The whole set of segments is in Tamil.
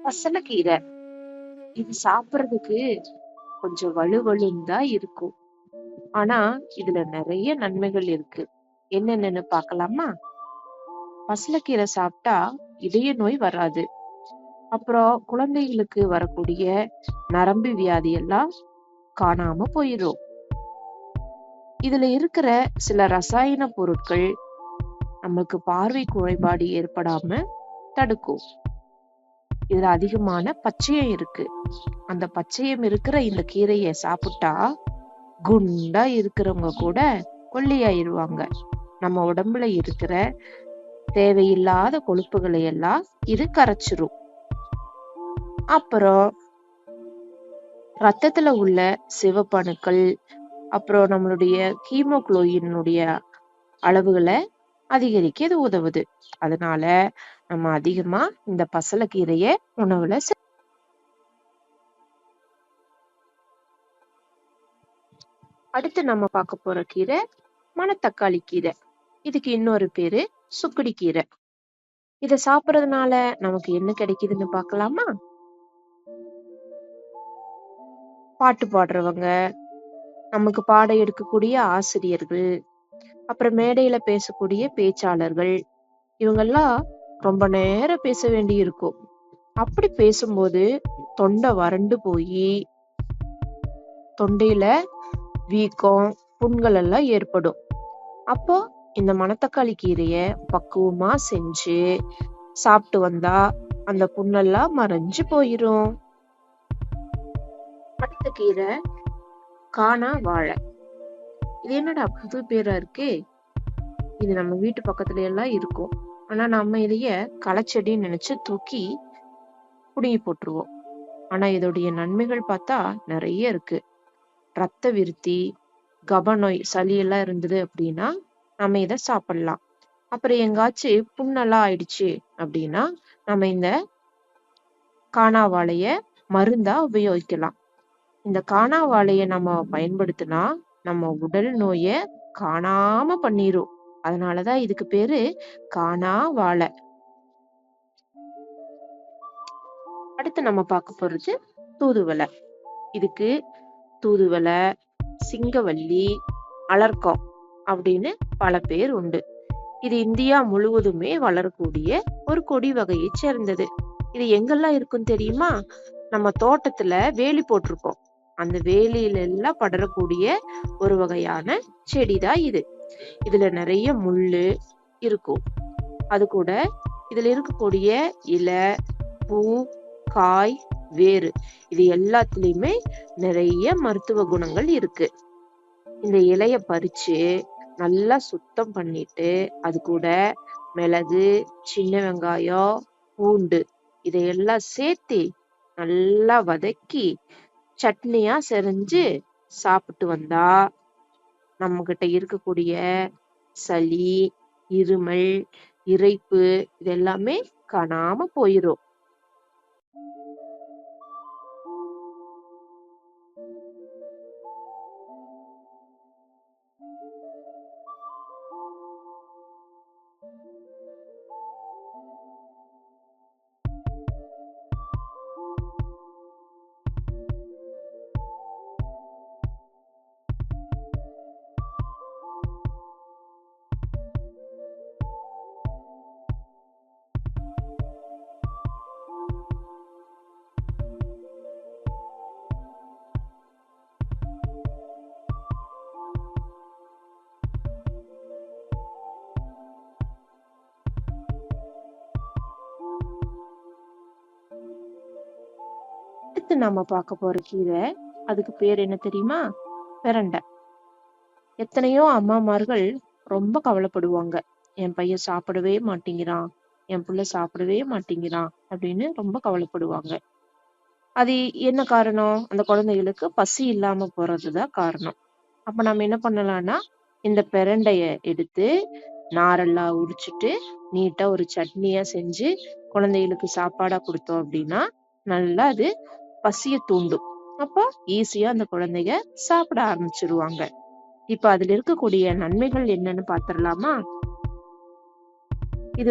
பசலைக்கீரை இது சாப்பிடுறதுக்கு கொஞ்சம் வலுவலுன்னு தான் இருக்கும். ஆனா இதுல நிறைய நன்மைகள் இருக்கு. என்னென்னு பார்க்கலாமா? பசலைக்கீரை சாப்பிட்டா இதய நோய் வராது. அப்புறம் குழந்தைகளுக்கு வரக்கூடிய நரம்பு வியாதி எல்லாம் காணாம போயிரும். இதுல இருக்கிற சில ரசாயன பொருட்கள் நமக்கு பார்வை குறைபாடு ஏற்படாம தடுக்கும். இதுல அதிகமான பச்சையம் இருக்கு. அந்த பச்சையம் இருக்கிற இந்த கீரையை சாப்பிட்டா குண்டா இருக்கிறவங்க கூட ஒல்லியாயிருவாங்க. நம்ம உடம்புல இருக்கிற தேவையில்லாத கொழுப்புகளை எல்லாம் இது கரைச்சிரும். அப்புறம் ரத்தத்துல உள்ள சிவப்பணுக்கள், அப்புறம் நம்மளுடைய ஹீமோகுளோபினுடைய அளவுகளை அதிகரிக்க இது உதவுது. அதனால நம்ம அதிகமா இந்த பசலைக்கீரைய உணவுல அடுத்து நம்ம பார்க்க போற கீரை மணத்தக்காளி கீரை. இதுக்கு இன்னொரு பேரு சுக்குடி கீரை. இத சாப்பிடுறதுனால நமக்கு என்ன கிடைக்குதுன்னு பார்க்கலாமா? பாட்டு பாடுறவங்க, நமக்கு பாடம் எடுக்கக்கூடிய ஆசிரியர்கள், அப்புறம் மேடையில பேசக்கூடிய பேச்சாளர்கள், இவங்கெல்லாம் ரொம்ப நேரம் பேச வேண்டி இருக்கும். அப்படி பேசும்போது தொண்டை வறண்டு போய் தொண்டையில வீக்கம், புண்கள் எல்லாம் ஏற்படும். அப்போ இந்த மணத்தக்காளி கீரைய பக்குவமா செஞ்சு சாப்பிட்டு வந்தா அந்த புண்ணெல்லாம் மறைஞ்சு போயிரும். அடுத்த கீரை காணா வாழை. இது என்னடா புது பேரா இருக்கே? இது நம்ம வீட்டு பக்கத்துல எல்லாம் இருக்கும். ஆனா நம்ம இதைய களைச்செடின்னு நினைச்சு தூக்கி புடுங்கி போட்டுருவோம். ஆனா இதோடைய நன்மைகள் பார்த்தா நிறைய இருக்கு. ரத்த விருத்தி, கபநோய், சளி எல்லாம் இருந்தது அப்படின்னா நம்ம இத சாப்பிடலாம். அப்புறம் எங்காச்சும் புண்ணெல்லாம் ஆயிடுச்சு அப்படின்னா நம்ம இந்த காணாவாழைய மருந்தா உபயோகிக்கலாம். இந்த காணாவாழைய நம்ம பயன்படுத்தினா நம்ம உடல் நோய காணாம பண்ணிரும். அதனாலதான் இதுக்கு பேரு காணாவாழை. அடுத்து நம்ம பார்க்க போறது தூதுவளை. இதுக்கு தூதுவளை, சிங்கவல்லி, அலர்கம் அப்படின்னு பல பேர் உண்டு. இது இந்தியா முழுவதுமே வளரக்கூடிய ஒரு கொடி வகையை சேர்ந்தது. இது எங்கெல்லாம் இருக்குன்னு தெரியுமா? நம்ம தோட்டத்துல வேலி போட்டிருக்கோம். அந்த வேலியில எல்லாம் படரக்கூடிய ஒரு வகையான செடிதான் இது. இதுல நிறைய முள்ளு இருக்கும். அது கூட இதுல இருக்கக்கூடிய இலை, பூ, காய், வேறு இது எல்லாத்துலயுமே நிறைய மருத்துவ குணங்கள் இருக்கு. இந்த இலைய பறிச்சு நல்லா சுத்தம் பண்ணிட்டு அது கூட மிளகு, சின்ன வெங்காயம், பூண்டு இதையெல்லாம் சேர்த்து நல்லா வதக்கி சட்னியா செஞ்சு சாப்பிட்டு வந்தா நம்ம கிட்ட இருக்கக்கூடிய சளி, இருமல், இரைப்பு இதெல்லாமே காணாம போயிரும். அடுத்து நம்ம பார்க்க போற கீரை, அதுக்கு பேர் என்ன தெரியுமா? பிரண்டை. எத்தனையோ அம்மாமார்கள் ரொம்ப கவலைப்படுவாங்க. என் பையன் சாப்பிடவே மாட்டேங்கிறான், என் புள்ள சாப்பிடவே மாட்டேங்கிறான் அப்படின்னு ரொம்ப கவலைப்படுவாங்க. அது என்ன காரணம்? அந்த குழந்தைகளுக்கு பசி இல்லாம போறதுதான் காரணம். அப்ப நம்ம என்ன பண்ணலாம்னா இந்த பிரண்டைய எடுத்து நாரெல்லாம் உரிச்சிட்டு நீட்டா ஒரு சட்னியா செஞ்சு குழந்தைகளுக்கு சாப்பாடா கொடுத்தோம் அப்படின்னா நல்லா அது பசிய தூண்டும். அப்போ ஈஸியா அந்த குழந்தைங்க சாப்பிட ஆரம்பிச்சிருவாங்க. இப்ப அதுல இருக்கக்கூடிய நன்மைகள் என்னன்னு பாத்திரலாமா? இது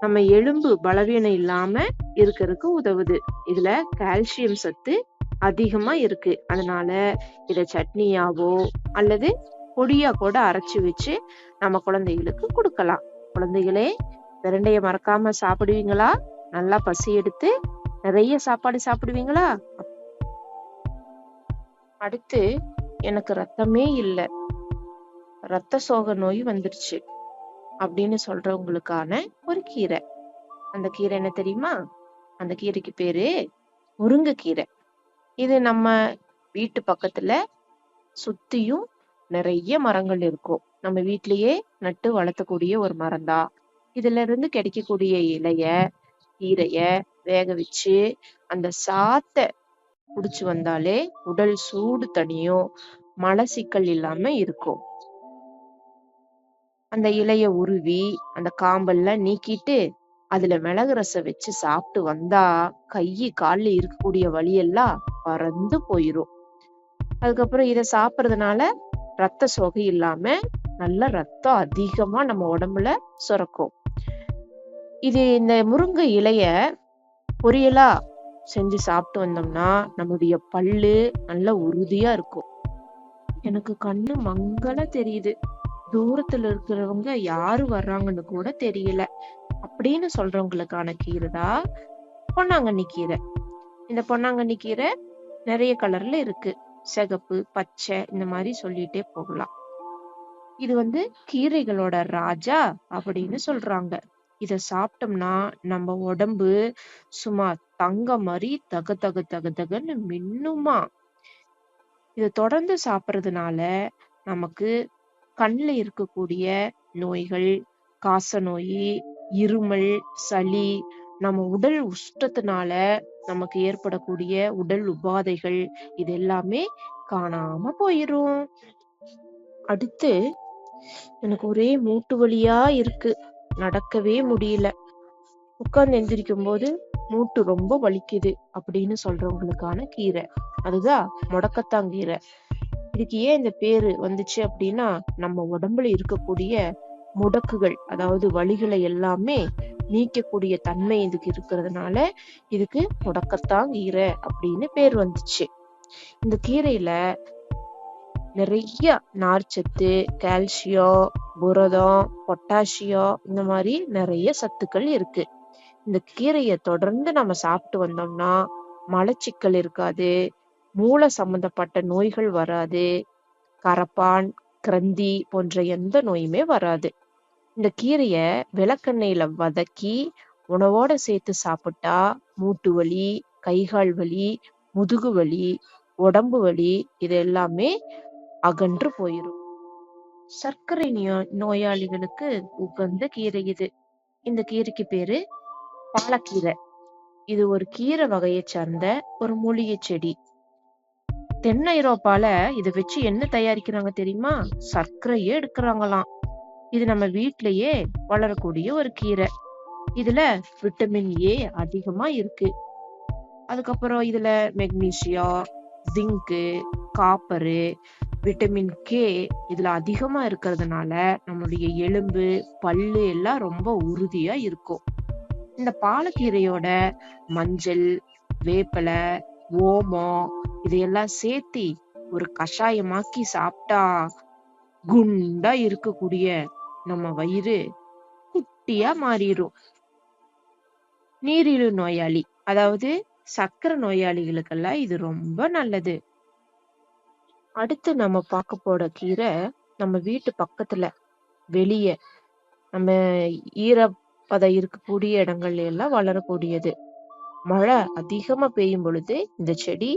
நம்ம எலும்பு பலவீனம் இல்லாம இருக்கிறதுக்கு உதவுது. இதுல கால்சியம் சத்து அதிகமா இருக்கு. அதனால இத சட்னியாவோ அல்லது பொடியா கூட அரைச்சு வச்சு நம்ம குழந்தைகளுக்கு கொடுக்கலாம். குழந்தைகளே, பிரண்டைய மறக்காம சாப்பிடுவீங்களா? நல்லா பசி எடுத்து நிறைய சாப்பாடு சாப்பிடுவீங்களா? அடுத்து, எனக்கு ரத்தமே இல்ல, ரத்த சோகை நோய் வந்துருச்சு அப்படின்னு சொல்றவங்களுக்கான ஒரு கீரை. அந்த கீரை என்ன தெரியுமா? அந்த கீரைக்கு பேரு முருங்கைக்கீரை. இது நம்ம வீட்டு பக்கத்துல சுத்தியும் நிறைய மரங்கள் இருக்கும். நம்ம வீட்டிலேயே நட்டு வளர்த்தக்கூடிய ஒரு மரம்தான். இதுல இருந்து கிடைக்கக்கூடிய இலைய, கீரைய வேக வச்சு அந்த சாத்தை குடிச்சு வந்தாலே உடல் சூடு தணியும், மலச்சிக்கல் இல்லாம இருக்கும். அந்த இலைய உருவி அந்த காம்பெல்லாம் நீக்கிட்டு அதுல மிளகு ரசம் வச்சு சாப்பிட்டு வந்தா கையி கால்ல இருக்கக்கூடிய வலியெல்லாம் பறந்து போயிரும். அதுக்கப்புறம் இத சாப்பிடுறதுனால ரத்த சோகை இல்லாம நல்ல ரத்தம் அதிகமா நம்ம உடம்புல சுரக்கும். இந்த முருங்கை இலைய பொரியலா செஞ்சு சாப்பிட்டு வந்தோம்னா நம்முடைய பல்லு நல்ல உறுதியா இருக்கும். எனக்கு கண்ணு மங்கள தெரியுது, தூரத்துல இருக்கிறவங்க யாரு வர்றாங்கன்னு கூட தெரியல அப்படின்னு சொல்றவங்களுக்கான கீரை தான் பொன்னாங்கண்ணி கீரை. இந்த பொன்னாங்கண்ணி கீரை நிறைய கலர்ல இருக்கு. சிகப்பு, பச்சை, இந்த மாதிரி சொல்லிட்டே போகலாம். இது கீரைகளோட ராஜா அப்படின்னு சொல்றாங்க. இத சாப்பிட்டோம்னா நம்ம உடம்பு சும்மா தங்க மாதிரி தக தக தக தகன்னு மின்னுமா. இத தொடர்ந்து சாப்பிடுறதுனால நமக்கு கண்ணுல இருக்கக்கூடிய நோய்கள், காச நோய், இருமல், சளி, நம்ம உடல் உஷ்டத்தினால நமக்கு ஏற்படக்கூடிய உடல் உபாதைகள் இது எல்லாமே காணாம போயிரும். அடுத்து, எனக்கு ஒரே மூட்டு வலியா இருக்கு, நடக்கவே முடியல, உட்கார்ந்து எந்திரிக்கும் போது மூட்டு ரொம்ப வலிக்குது அப்படின்னு சொல்றவங்களுக்கான கீரை அதுதான் முடக்கத்தாங்கீரை. இதுக்கு ஏன் இந்த பேரு வந்துச்சு அப்படின்னா, நம்ம உடம்புல இருக்கக்கூடிய முடக்குகள், அதாவது வலிகளை எல்லாமே நீக்கக்கூடிய தன்மை இதுக்கு இருக்கிறதுனால இதுக்கு முடக்கத்தாங்கீரை அப்படின்னு பேர் வந்துச்சு. இந்த கீரையில நிறைய நார்ச்சத்து, கால்சியம், புரதம், பொட்டாசியம், இந்த மாதிரி நிறைய சத்துக்கள் இருக்கு. இந்த கீரையை தொடர்ந்து நம்ம சாப்பிட்டு வந்தோம்னா மலச்சிக்கல் இருக்காது, மூளை சம்பந்தப்பட்ட நோய்கள் வராது, கரப்பான், கிரந்தி போன்ற எந்த நோயுமே வராது. இந்த கீரைய விளக்கெண்ணெயில வதக்கி உணவோட சேர்த்து சாப்பிட்டா மூட்டு வலி, கைகால் வலி, முதுகு வலி, உடம்பு வலி இது எல்லாமே அகன்று போயிரும். சர்க்கரை நோயாளிகளுக்கு உகந்த கீரை இது. இந்த கீரைக்கு பேரு பாலக்கீரை. இது ஒரு கீரை வகையை சார்ந்த ஒரு மூலிகை செடி. தென் ஐரோப்பால இதை வச்சு என்ன தயாரிக்கிறாங்க தெரியுமா? சர்க்கரையே எடுக்கிறாங்களாம். இது நம்ம வீட்டிலேயே வளரக்கூடிய ஒரு கீரை. இதுல விட்டமின் ஏ அதிகமா இருக்கு. அதுக்கப்புறம் இதுல மெக்னீசியம், ஜிங்கு, காப்பரு, விட்டமின் கே இதுல அதிகமா இருக்கிறதுனால நம்மளுடைய எலும்பு, பல்லு எல்லாம் ரொம்ப உறுதியா இருக்கும். இந்த பாலக்கீரையோட மஞ்சள், வேப்பிலை, ஓமம் இதையெல்லாம் சேர்த்தி ஒரு கஷாயமாக்கி சாப்பிட்டா குண்டா இருக்கக்கூடிய நம்ம வயிறு குட்டியா மாறிடும். நீரிழிவு நோயாளி, அதாவது சர்க்கரை நோயாளிகளுக்கெல்லாம் இது ரொம்ப நல்லது. அடுத்து நம்ம பார்க்க போற கீரை நம்ம வீட்டு பக்கத்துல வெளியே நம்ம ஈரப்பதம் இருக்கக்கூடிய இடங்கள்ல எல்லாம் வளரக்கூடியது. மழை அதிகமா பெய்யும் பொழுது இந்த செடி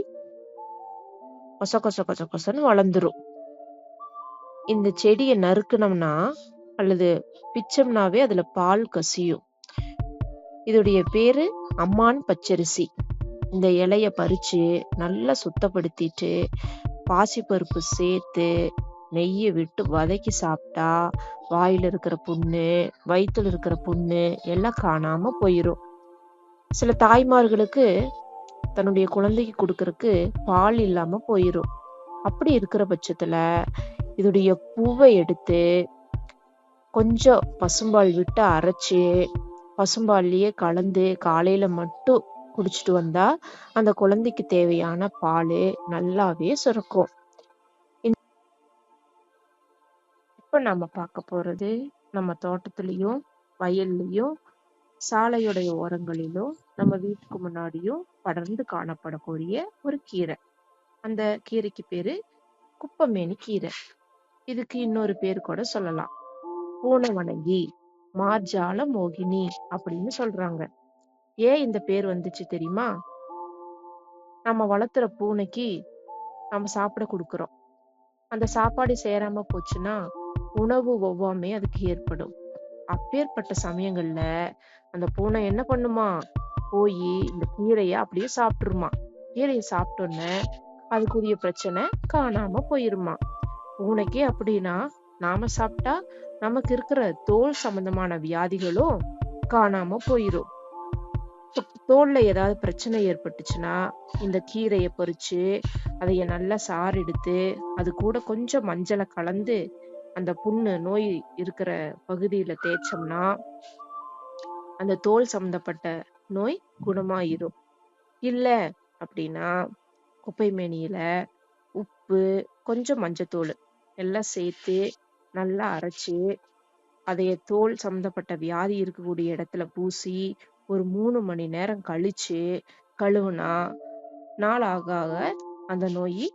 கொச கொச கொச கொசன்னு வளர்ந்துரும். இந்த செடியை நறுக்கணும்னா அல்லது பிச்சம்னாவே அதுல பால் கசியும். இதோடைய பேரு அம்மான் பச்சரிசி. இந்த இலைய பறிச்சு நல்லா சுத்தப்படுத்திட்டு பாசிப்பருப்பு சேர்த்து நெய்யை விட்டு வதக்கி சாப்பிட்டா வாயில இருக்கிற புண்ணு, வயிற்றுல இருக்கிற புண்ணு எல்லாம் காணாம போயிரும். சில தாய்மார்களுக்கு தன்னுடைய குழந்தைக்கு கொடுக்கறதுக்கு பால் இல்லாம போயிரும். அப்படி இருக்கிற பட்சத்துல இதோடைய பூவை எடுத்து கொஞ்சம் பசும்பால் விட்டு அரைச்சு பசும்பால்லயே கலந்து காலையில மட்டும் குடிச்சிட்டு வந்தா அந்த குழந்தைக்கு தேவையான பால் நல்லாவே சுரக்கும். இப்ப நம்ம பார்க்க போறது நம்ம தோட்டத்திலயும் வயல்லயும் சாலையுடைய ஓரங்களிலும் நம்ம வீட்டுக்கு முன்னாடியும் படர்ந்து காணப்படக்கூடிய ஒரு கீரை. அந்த கீரைக்கு பேரு குப்பைமேனி கீரை. இதுக்கு இன்னொரு பேர் கூட சொல்லலாம், பூனை வணங்கி, மார்ஜால மோகினி அப்படின்னு சொல்றாங்க. ஏன் இந்த பேர் வந்துச்சு தெரியுமா? நம்ம வளர்த்துற பூனைக்கு நம்ம சாப்பிட கொடுக்குறோம். அந்த சாப்பாடு சேராம போச்சுன்னா உணவு ஒவ்வாமை அதுக்கு ஏற்படும். அப்பேற்பட்ட சமயங்கள்ல அந்த பூனை என்ன பண்ணுமா, போய் இந்த கீரைய அப்படியே சாப்பிட்டுருமா. கீரையை சாப்பிட்டோன்னே அதுக்குரிய பிரச்சனை காணாம போயிருமா. பூனைக்கே அப்படின்னா நாம சாப்பிட்டா நமக்கு இருக்கிற தோல் சம்பந்தமான வியாதிகளும் காணாம போயிரும். தோல்ல ஏதாவது பிரச்சனை ஏற்பட்டுச்சுன்னா இந்த கீரையை பறிச்சு அதைய நல்லா சாறு எடுத்து அது கூட கொஞ்சம் மஞ்சளை கலந்து அந்த புண்ணு நோய் இருக்கிற பகுதியில தேய்ச்சோம்னா அந்த தோல் சம்பந்தப்பட்ட நோய் குணமாயிரும். இல்ல அப்படின்னா குப்பைமேனியில உப்பு, கொஞ்சம் மஞ்சத்தூள் எல்லாம் சேர்த்து நல்லா அரைச்சு அதைய தோல் சம்பந்தப்பட்ட வியாதி இருக்கக்கூடிய இடத்துல பூசி ஒரு 3 மணி நேரம் கழிச்சு கழுவுனா நாளாக ஆக அந்த நோய்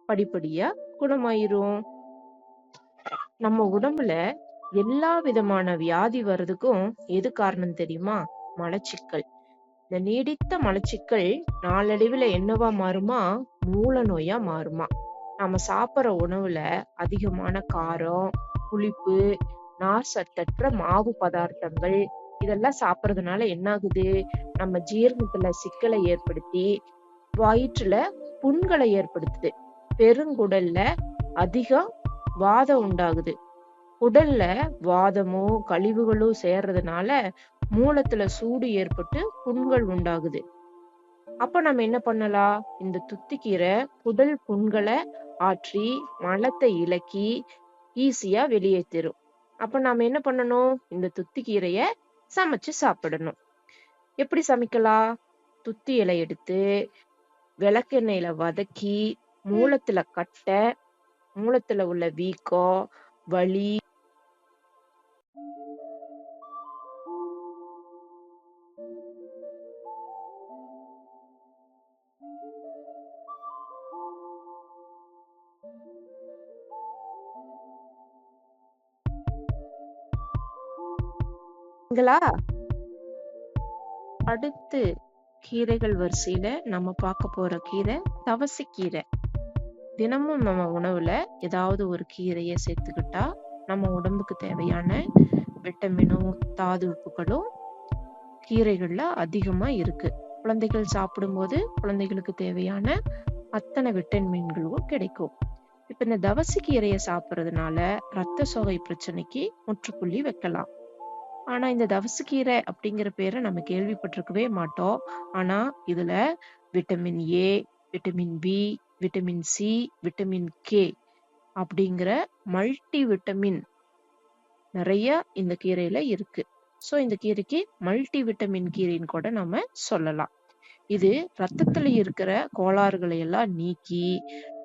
படிப்படியா குணமாயிரும். நம்ம உடம்புல எல்லா விதமான வியாதி வர்றதுக்கும் எது காரணம் தெரியுமா? மலச்சிக்கல். இந்த நீடித்த மலச்சிக்கல் நாளடைவுல என்னவா மாறுமா? மூல நோயா மாறுமா. நம்ம சாப்பிடுற உணவுல அதிகமான காரம், புளிப்பு, நார் சத்தற்ற மாவு பதார்த்தங்கள் இதெல்லாம் சாப்பிடுறதுனால என்ன ஆகுது? நம்ம ஜீரணத்துல சிக்கலை ஏற்படுத்தி வயிற்றுல புண்களை ஏற்படுத்துது. பெருங்குடல்ல அதிகம் வாதம் உண்டாகுது. உடல்ல வாதமும் கழிவுகளும் சேர்றதுனால மூலத்துல சூடு ஏற்பட்டு புண்கள் உண்டாகுது. அப்ப நம்ம என்ன பண்ணலாம்? இந்த துத்திக்கீரை குடல் புண்களை ஆற்றி மலத்தை இலக்கி ஈஸியா வெளியேற்றிரும். அப்ப நாம என்ன பண்ணணும்? இந்த துத்திக்கீரைய சமைச்சு சாப்பிடணும். எப்படி சமைக்கலாம்? துத்தி இலை எடுத்து விளக்கெண்ணெயில வதக்கி மூலத்துல கட்ட, மூலத்துல உள்ள வீக்கம், வலி, அடுத்து கீரைகள் வரிசையில நம்ம பார்க்க போற கீரை தவசைக்கீரை. தினமும் நம்ம உணவுல ஏதாவது ஒரு கீரையை சேர்த்துக்கிட்டா நம்ம உடம்புக்கு தேவையான விட்டமினும் தாது உப்புகளும் கீரைகள்ல அதிகமா இருக்கு. குழந்தைகள் சாப்பிடும்போது குழந்தைகளுக்கு தேவையான அத்தனை விட்டமின்களும் கிடைக்கும். இப்ப இந்த தவசி கீரையை சாப்பிட்றதுனால ரத்த சோகை பிரச்சனைக்கு முற்றுப்புள்ளி வைக்கலாம். ஆனா இந்த தவசக்கீரை அப்படிங்கிற பேரை நம்ம கேள்விப்பட்டிருக்கவே மாட்டோம். ஆனா இதுல vitamin A, vitamin B, vitamin C, vitamin K அப்படிங்கிற மல்டி விட்டமின் நிறைய இந்த கீரையில இருக்கு. சோ இந்த கீரைக்கு மல்டி விட்டமின் கீரைன்னு கூட நம்ம சொல்லலாம். இது ரத்தத்துல இருக்கிற கோளாறுகளை எல்லாம் நீக்கி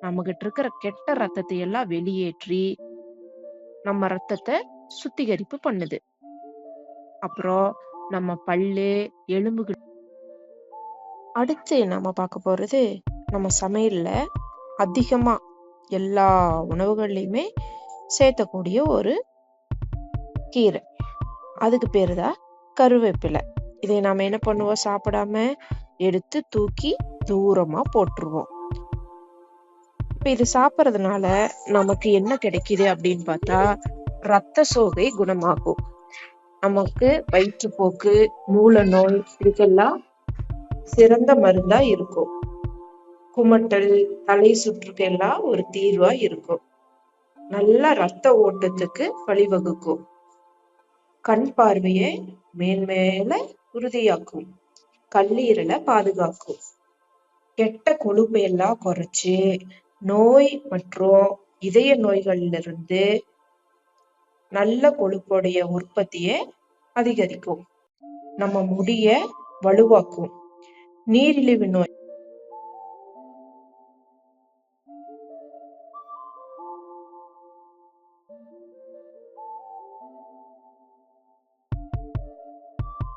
நம்ம கிட்ட இருக்கிற கெட்ட ரத்தத்தை எல்லாம் வெளியேற்றி நம்ம ரத்தத்தை சுத்திகரிப்பு பண்ணுது. அப்புறம் நம்ம பல்லு, எலும்புகள். அடுத்து நம்ம பார்க்க போறது நம்ம சமையல்ல அதிகமா எல்லா உணவுகள்லயுமே சேர்த்தக்கூடிய ஒரு கீரை. அதுக்கு பேருதான் கருவேப்பிலை. இதை நாம என்ன பண்ணுவோம்? சாப்பிடாம எடுத்து தூக்கி தூரமா போட்டுருவோம். இப்ப இது சாப்பிட்றதுனால நமக்கு என்ன கிடைக்குது அப்படின்னு பார்த்தா ரத்த சோகை குணமாகும். நமக்கு வயிற்றுப்போக்கு, மூல நோய் இதுக்கெல்லாம் சிறந்த மருந்தா இருக்கும். குமட்டல், தலை சுற்றுக்கு எல்லாம் ஒரு தீர்வா இருக்கும். நல்ல ரத்த ஓட்டத்துக்கு வழிவகுக்கும். கண் பார்வையை மேன்மேல உறுதியாக்கும். கல்லீரலை பாதுகாக்கும். கெட்ட கொழுப்பை எல்லாம் குறைச்சு நோய் மற்றும் இதய நோய்கள்ல இருந்து நல்ல கொழுப்புடைய உற்பத்தியை அதிகரிக்கும். நம்ம முடிய வலுவாக்கும். நீரிழிவு நோய்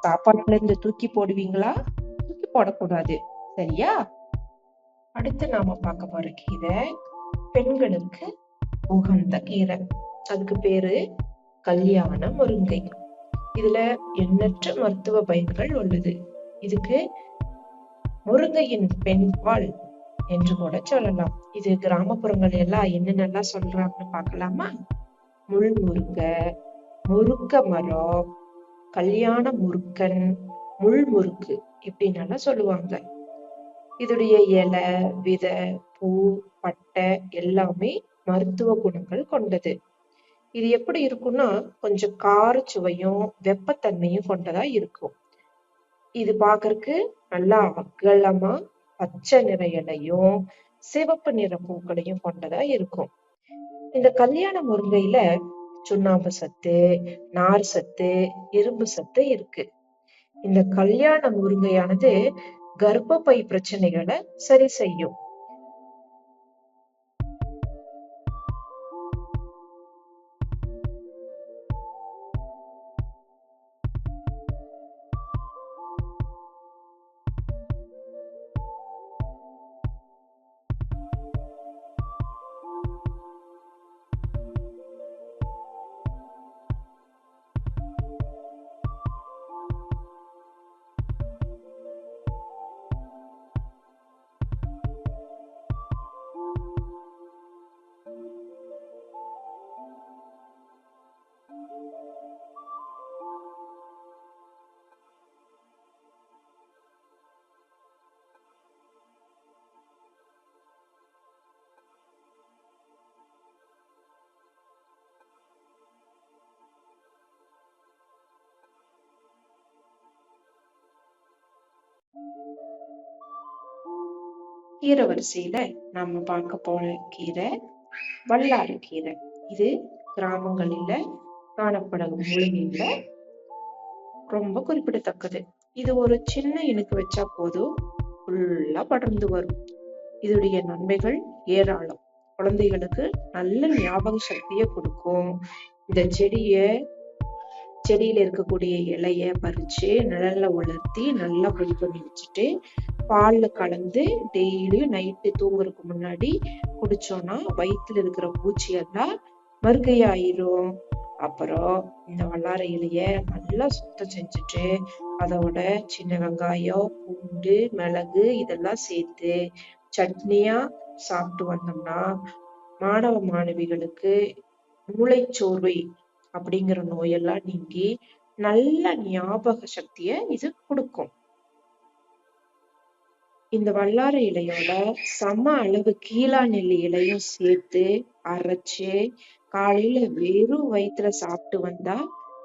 சாப்பாட்டுல இருந்து தூக்கி போடுவீங்களா? தூக்கி போடக்கூடாது, சரியா? அடுத்து நாம பார்க்க போற கீரை பெண்களுக்கு உகந்த கீரை. அதுக்கு பேரு கல்யாண முருங்கை. இதுல எண்ணற்ற மருத்துவ பயன்கள் உள்ளது. இதுக்கு முருங்கையின் பெண்பால் என்று கூட சொல்லலாம். இது கிராமப்புறங்கள் எல்லாம் என்னென்னலாம் சொல்றாங்கன்னு பார்க்கலாமா? முள் முருங்கை, முருக்க மரம், கல்யாண முருக்கன், முள் முறுக்கு இப்படின்னு சொல்லுவாங்க. இதோடைய இலை, விதை, பூ, பட்டை எல்லாமே மருத்துவ குணங்கள் கொண்டது. இது எப்படி இருக்கும்னா கொஞ்சம் கார சுவையும் வெப்பத்தன்மையும் கொண்டதா இருக்கும். இது பாக்குறதுக்கு நல்லா அகலமா பச்சை நிற இலையும் சிவப்பு நிற பூக்களையும் கொண்டதா இருக்கும். இந்த கல்யாண முருங்கையில சுண்ணாம்பு சத்து, நார் சத்து, இரும்பு சத்து இருக்கு. இந்த கல்யாண முருங்கையானது கர்ப்பப்பை பிரச்சனைகளை சரி செய்யும். கீரை வரிசையில நாம பார்க்க போற கீரை வல்லாரை கீரை. இது கிராமங்களில காணப்படும் மூலிகையில ரொம்ப குறிப்பிடத்தக்கது. இது ஒரு சின்ன இனுக்கு வச்சா போதும், ஃபுல்லா படர்ந்து வரும். இதோடைய நன்மைகள் ஏராளம். குழந்தைகளுக்கு நல்ல ஞாபக சக்தியை கொடுக்கும். இந்த செடியில இருக்கக்கூடிய இலைய பறிச்சு நிழல்ல உலர்த்தி நல்லா பொடி பண்ணி வச்சுட்டு பால்ல கலந்து டெய்லியும் நைட்டு தூங்குறதுக்கு முன்னாடி குடிச்சோம்னா வயிற்றுல இருக்கிற பூச்சி எல்லாம் மறுகையாயிரும். அப்புறம் இந்த வல்லாரை இலைய நல்லா சுத்தம் செஞ்சுட்டு அதோட சின்ன வெங்காயம், பூண்டு, மிளகு இதெல்லாம் சேர்த்து சட்னியா சாப்பிட்டு வந்தோம்னா மாணவ மாணவிகளுக்கு மூளைச்சோர்வை அப்படிங்கிற நோயெல்லாம் நீங்கி நல்ல ஞாபக சக்திய இது கொடுக்கும். இந்த வல்லாரை இலையோட சம அளவு கீழா நெல்லி இலையும் சேர்த்து அரைச்சு காலையில வெறும் வயிற்றுல சாப்பிட்டு வந்தா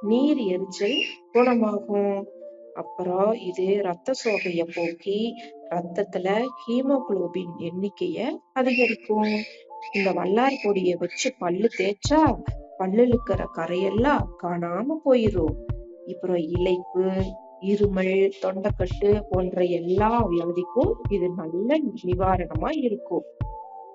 நீர் எரிச்சல் குணமாகும். அப்புறம் இது ரத்த சோகைய போக்கி ரத்தத்துல ஹீமோகுளோபின் எண்ணிக்கைய அதிகரிக்கும். இந்த வல்லாரை பொடிய வச்சு பல்லு தேய்ச்சா பல்லுல இருக்கிற கரையெல்லாம் காணாம போயிரும். அப்புறம் இளைப்பு, இருமல், தொண்டைக்கட்டு போன்ற எல்லா வியாதிக்கும் இது நல்ல நிவாரணமா இருக்கும்.